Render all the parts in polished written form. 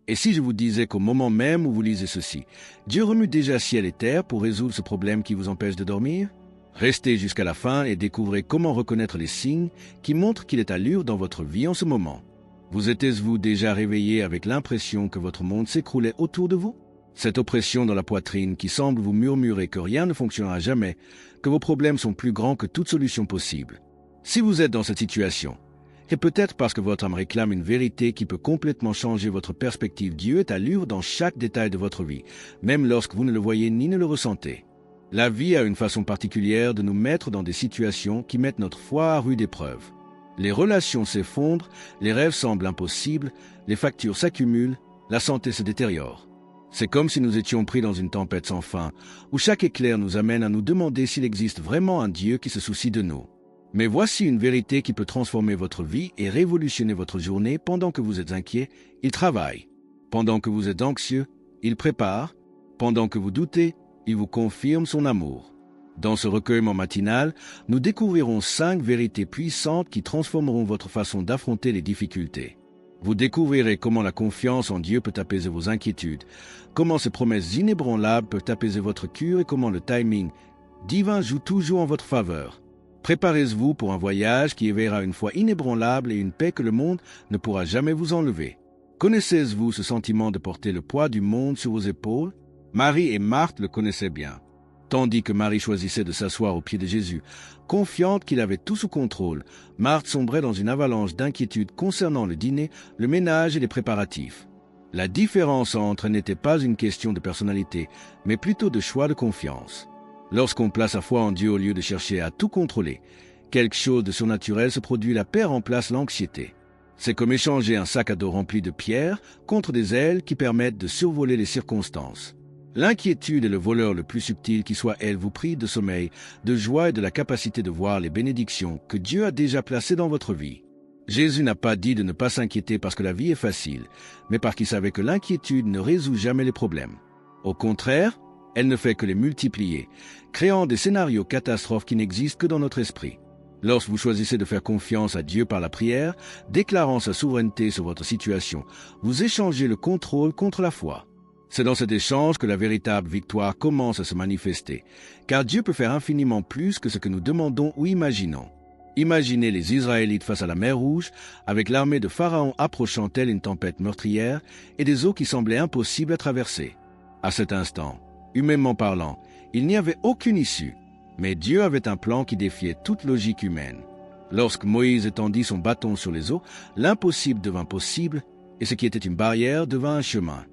Et si je vous disais qu'au moment même où vous lisez ceci, Dieu remue déjà ciel et terre pour résoudre ce problème qui vous empêche de dormir? Restez jusqu'à la fin et découvrez comment reconnaître les signes qui montrent qu'il est à l'œuvre dans votre vie en ce moment. Vous êtes-vous déjà réveillé avec l'impression que votre monde s'écroulait autour de vous? Cette oppression dans la poitrine qui semble vous murmurer que rien ne fonctionnera jamais, que vos problèmes sont plus grands que toute solution possible. Si vous êtes dans cette situation, c'est peut-être parce que votre âme réclame une vérité qui peut complètement changer votre perspective. Dieu est à l'œuvre dans chaque détail de votre vie, même lorsque vous ne le voyez ni ne le ressentez. La vie a une façon particulière de nous mettre dans des situations qui mettent notre foi à rude épreuve. Les relations s'effondrent, les rêves semblent impossibles, les factures s'accumulent, la santé se détériore. C'est comme si nous étions pris dans une tempête sans fin, où chaque éclair nous amène à nous demander s'il existe vraiment un Dieu qui se soucie de nous. Mais voici une vérité qui peut transformer votre vie et révolutionner votre journée. Pendant que vous êtes inquiet, il travaille. Pendant que vous êtes anxieux, il prépare. Pendant que vous doutez, il vous confirme son amour. Dans ce recueillement matinal, nous découvrirons 5 vérités puissantes qui transformeront votre façon d'affronter les difficultés. Vous découvrirez comment la confiance en Dieu peut apaiser vos inquiétudes, comment ses promesses inébranlables peuvent apaiser votre cœur et comment le timing divin joue toujours en votre faveur. Préparez-vous pour un voyage qui éveillera une foi inébranlable et une paix que le monde ne pourra jamais vous enlever. Connaissez-vous ce sentiment de porter le poids du monde sur vos épaules? Marie et Marthe le connaissaient bien. Tandis que Marie choisissait de s'asseoir aux pieds de Jésus, confiante qu'il avait tout sous contrôle, Marthe sombrait dans une avalanche d'inquiétudes concernant le dîner, le ménage et les préparatifs. La différence entre elles n'était pas une question de personnalité, mais plutôt de choix de confiance. Lorsqu'on place sa foi en Dieu au lieu de chercher à tout contrôler, quelque chose de surnaturel se produit, la paix remplace l'anxiété. C'est comme échanger un sac à dos rempli de pierres contre des ailes qui permettent de survoler les circonstances. L'inquiétude est le voleur le plus subtil qui soit, elle vous prive de sommeil, de joie et de la capacité de voir les bénédictions que Dieu a déjà placées dans votre vie. Jésus n'a pas dit de ne pas s'inquiéter parce que la vie est facile, mais parce qu'il savait que l'inquiétude ne résout jamais les problèmes. Au contraire, elle ne fait que les multiplier, créant des scénarios catastrophes qui n'existent que dans notre esprit. Lorsque vous choisissez de faire confiance à Dieu par la prière, déclarant sa souveraineté sur votre situation, vous échangez le contrôle contre la foi. C'est dans cet échange que la véritable victoire commence à se manifester, car Dieu peut faire infiniment plus que ce que nous demandons ou imaginons. Imaginez les Israélites face à la mer Rouge, avec l'armée de Pharaon approchant telle une tempête meurtrière et des eaux qui semblaient impossibles à traverser. À cet instant, humainement parlant, il n'y avait aucune issue, mais Dieu avait un plan qui défiait toute logique humaine. Lorsque Moïse étendit son bâton sur les eaux, l'impossible devint possible et ce qui était une barrière devint un chemin.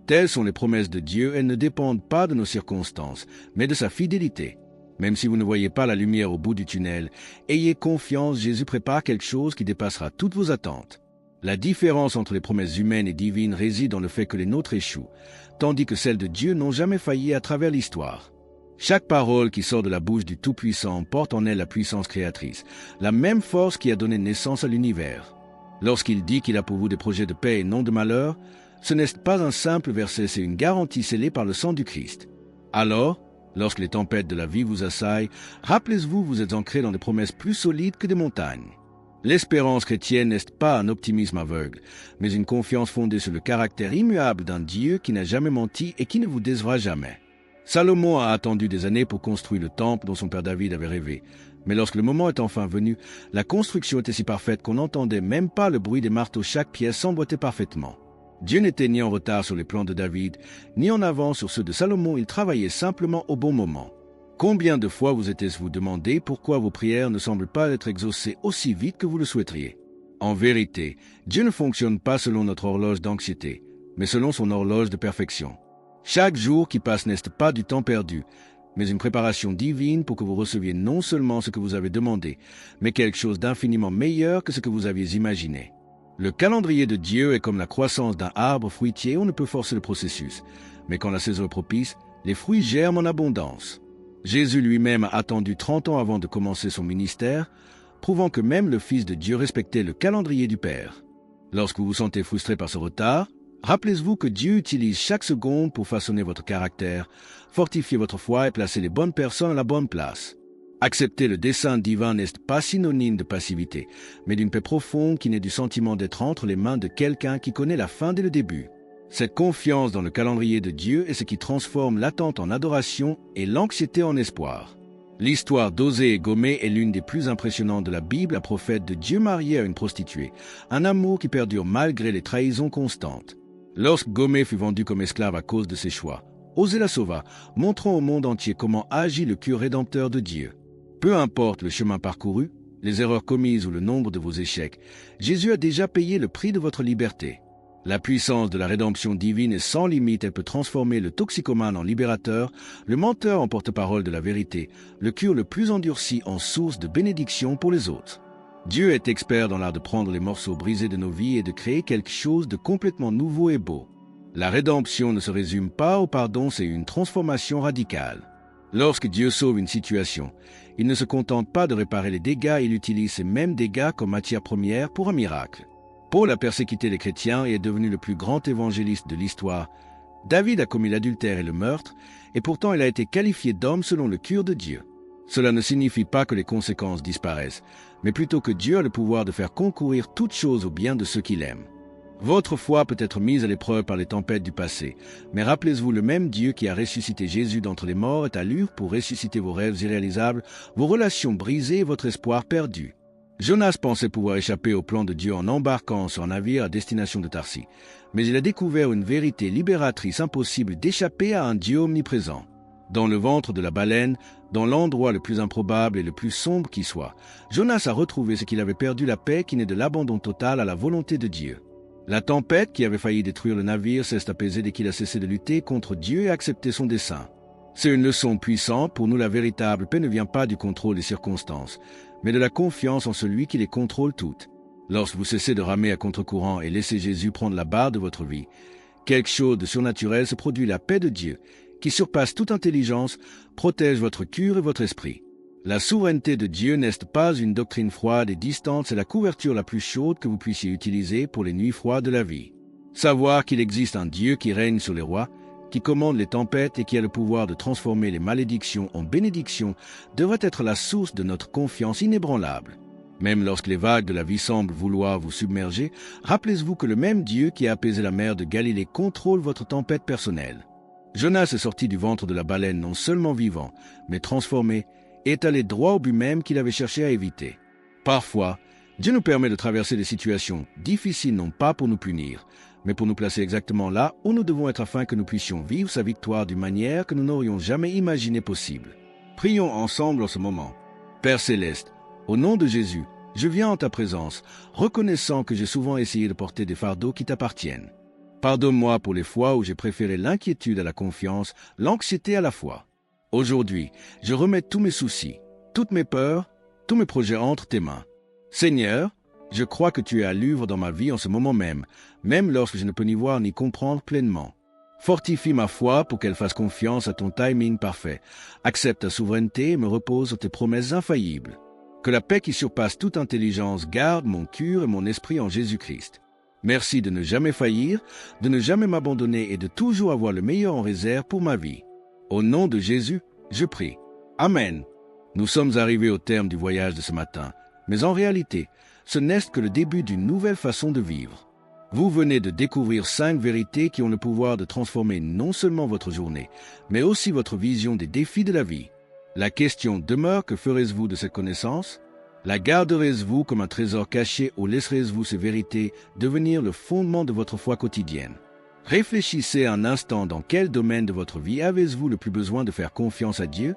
Telles sont les promesses de Dieu, elles ne dépendent pas de nos circonstances, mais de sa fidélité. Même si vous ne voyez pas la lumière au bout du tunnel, ayez confiance, Jésus prépare quelque chose qui dépassera toutes vos attentes. La différence entre les promesses humaines et divines réside dans le fait que les nôtres échouent, tandis que celles de Dieu n'ont jamais failli à travers l'histoire. Chaque parole qui sort de la bouche du Tout-Puissant porte en elle la puissance créatrice, la même force qui a donné naissance à l'univers. Lorsqu'il dit qu'il a pour vous des projets de paix et non de malheur, ce n'est pas un simple verset, c'est une garantie scellée par le sang du Christ. Alors, lorsque les tempêtes de la vie vous assaillent, rappelez-vous, vous êtes ancrés dans des promesses plus solides que des montagnes. L'espérance chrétienne n'est pas un optimisme aveugle, mais une confiance fondée sur le caractère immuable d'un Dieu qui n'a jamais menti et qui ne vous décevra jamais. Salomon a attendu des années pour construire le temple dont son père David avait rêvé. Mais lorsque le moment est enfin venu, la construction était si parfaite qu'on n'entendait même pas le bruit des marteaux, chaque pièce s'emboîtait parfaitement. Dieu n'était ni en retard sur les plans de David, ni en avance sur ceux de Salomon, il travaillait simplement au bon moment. Combien de fois vous êtes-vous demandé pourquoi vos prières ne semblent pas être exaucées aussi vite que vous le souhaiteriez? En vérité, Dieu ne fonctionne pas selon notre horloge d'anxiété, mais selon son horloge de perfection. Chaque jour qui passe n'est pas du temps perdu, mais une préparation divine pour que vous receviez non seulement ce que vous avez demandé, mais quelque chose d'infiniment meilleur que ce que vous aviez imaginé. Le calendrier de Dieu est comme la croissance d'un arbre fruitier, on ne peut forcer le processus. Mais quand la saison est propice, les fruits germent en abondance. Jésus lui-même a attendu 30 ans avant de commencer son ministère, prouvant que même le Fils de Dieu respectait le calendrier du Père. Lorsque vous vous sentez frustré par ce retard, rappelez-vous que Dieu utilise chaque seconde pour façonner votre caractère, fortifier votre foi et placer les bonnes personnes à la bonne place. Accepter le dessein divin n'est pas synonyme de passivité, mais d'une paix profonde qui naît du sentiment d'être entre les mains de quelqu'un qui connaît la fin dès le début. Cette confiance dans le calendrier de Dieu est ce qui transforme l'attente en adoration et l'anxiété en espoir. L'histoire d'Osée et Gomé est l'une des plus impressionnantes de la Bible, un prophète de Dieu marié à une prostituée, un amour qui perdure malgré les trahisons constantes. Lorsque Gomé fut vendue comme esclave à cause de ses choix, Osée la sauva, montrant au monde entier comment agit le cœur rédempteur de Dieu. Peu importe le chemin parcouru, les erreurs commises ou le nombre de vos échecs, Jésus a déjà payé le prix de votre liberté. La puissance de la rédemption divine est sans limite, elle peut transformer le toxicomane en libérateur, le menteur en porte-parole de la vérité, le cœur le plus endurci en source de bénédiction pour les autres. Dieu est expert dans l'art de prendre les morceaux brisés de nos vies et de créer quelque chose de complètement nouveau et beau. La rédemption ne se résume pas au pardon, c'est une transformation radicale. Lorsque Dieu sauve une situation, il ne se contente pas de réparer les dégâts, il utilise ces mêmes dégâts comme matière première pour un miracle. Paul a persécuté les chrétiens et est devenu le plus grand évangéliste de l'histoire. David a commis l'adultère et le meurtre, et pourtant il a été qualifié d'homme selon le cœur de Dieu. Cela ne signifie pas que les conséquences disparaissent, mais plutôt que Dieu a le pouvoir de faire concourir toutes choses au bien de ceux qu'il aime. Votre foi peut être mise à l'épreuve par les tempêtes du passé, mais rappelez-vous, le même Dieu qui a ressuscité Jésus d'entre les morts est à l'œuvre pour ressusciter vos rêves irréalisables, vos relations brisées et votre espoir perdu. Jonas pensait pouvoir échapper au plan de Dieu en embarquant sur un navire à destination de Tarsis, mais il a découvert une vérité libératrice impossible d'échapper à un Dieu omniprésent. Dans le ventre de la baleine, dans l'endroit le plus improbable et le plus sombre qui soit, Jonas a retrouvé ce qu'il avait perdu, la paix qui naît de l'abandon total à la volonté de Dieu. La tempête qui avait failli détruire le navire s'est apaisée dès qu'il a cessé de lutter contre Dieu et accepté son dessein. C'est une leçon puissante. Pour nous, la véritable paix ne vient pas du contrôle des circonstances, mais de la confiance en celui qui les contrôle toutes. Lorsque vous cessez de ramer à contre-courant et laissez Jésus prendre la barre de votre vie, quelque chose de surnaturel se produit, la paix de Dieu, qui surpasse toute intelligence, protège votre cœur et votre esprit. La souveraineté de Dieu n'est pas une doctrine froide et distante, c'est la couverture la plus chaude que vous puissiez utiliser pour les nuits froides de la vie. Savoir qu'il existe un Dieu qui règne sur les rois, qui commande les tempêtes et qui a le pouvoir de transformer les malédictions en bénédictions devrait être la source de notre confiance inébranlable. Même lorsque les vagues de la vie semblent vouloir vous submerger, rappelez-vous que le même Dieu qui a apaisé la mer de Galilée contrôle votre tempête personnelle. Jonas est sorti du ventre de la baleine non seulement vivant, mais transformé, et est allé droit au but même qu'il avait cherché à éviter. Parfois, Dieu nous permet de traverser des situations difficiles non pas pour nous punir, mais pour nous placer exactement là où nous devons être afin que nous puissions vivre sa victoire d'une manière que nous n'aurions jamais imaginé possible. Prions ensemble en ce moment. Père Céleste, au nom de Jésus, je viens en ta présence, reconnaissant que j'ai souvent essayé de porter des fardeaux qui t'appartiennent. Pardonne-moi pour les fois où j'ai préféré l'inquiétude à la confiance, l'anxiété à la foi. Aujourd'hui, je remets tous mes soucis, toutes mes peurs, tous mes projets entre tes mains. Seigneur, je crois que tu es à l'œuvre dans ma vie en ce moment même lorsque je ne peux ni voir ni comprendre pleinement. Fortifie ma foi pour qu'elle fasse confiance à ton timing parfait. Accepte ta souveraineté et me repose sur tes promesses infaillibles. Que la paix qui surpasse toute intelligence garde mon cœur et mon esprit en Jésus-Christ. Merci de ne jamais faillir, de ne jamais m'abandonner et de toujours avoir le meilleur en réserve pour ma vie. Au nom de Jésus, je prie. Amen. Nous sommes arrivés au terme du voyage de ce matin, mais en réalité, ce n'est que le début d'une nouvelle façon de vivre. Vous venez de découvrir 5 vérités qui ont le pouvoir de transformer non seulement votre journée, mais aussi votre vision des défis de la vie. La question demeure, que ferez-vous de cette connaissance? La garderez-vous comme un trésor caché ou laisserez-vous ces vérités devenir le fondement de votre foi quotidienne? Réfléchissez un instant, dans quel domaine de votre vie avez-vous le plus besoin de faire confiance à Dieu?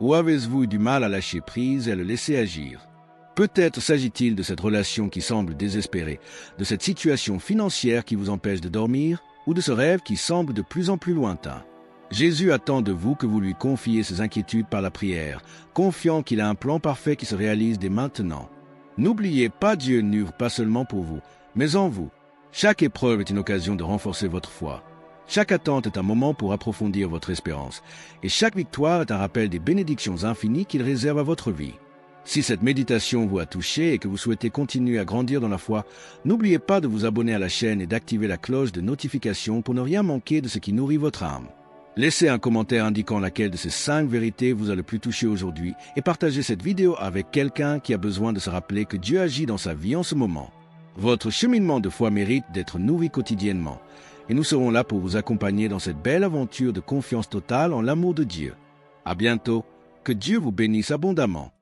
Ou avez-vous eu du mal à lâcher prise et à le laisser agir? Peut-être s'agit-il de cette relation qui semble désespérée, de cette situation financière qui vous empêche de dormir, ou de ce rêve qui semble de plus en plus lointain. Jésus attend de vous que vous lui confiez ses inquiétudes par la prière, confiant qu'il a un plan parfait qui se réalise dès maintenant. N'oubliez pas, Dieu n'œuvre pas seulement pour vous, mais en vous. Chaque épreuve est une occasion de renforcer votre foi. Chaque attente est un moment pour approfondir votre espérance, et chaque victoire est un rappel des bénédictions infinies qu'il réserve à votre vie. Si cette méditation vous a touché et que vous souhaitez continuer à grandir dans la foi, n'oubliez pas de vous abonner à la chaîne et d'activer la cloche de notification pour ne rien manquer de ce qui nourrit votre âme. Laissez un commentaire indiquant laquelle de ces 5 vérités vous a le plus touché aujourd'hui et partagez cette vidéo avec quelqu'un qui a besoin de se rappeler que Dieu agit dans sa vie en ce moment. Votre cheminement de foi mérite d'être nourri quotidiennement. et nous serons là pour vous accompagner dans cette belle aventure de confiance totale en l'amour de Dieu. À bientôt. Que Dieu vous bénisse abondamment.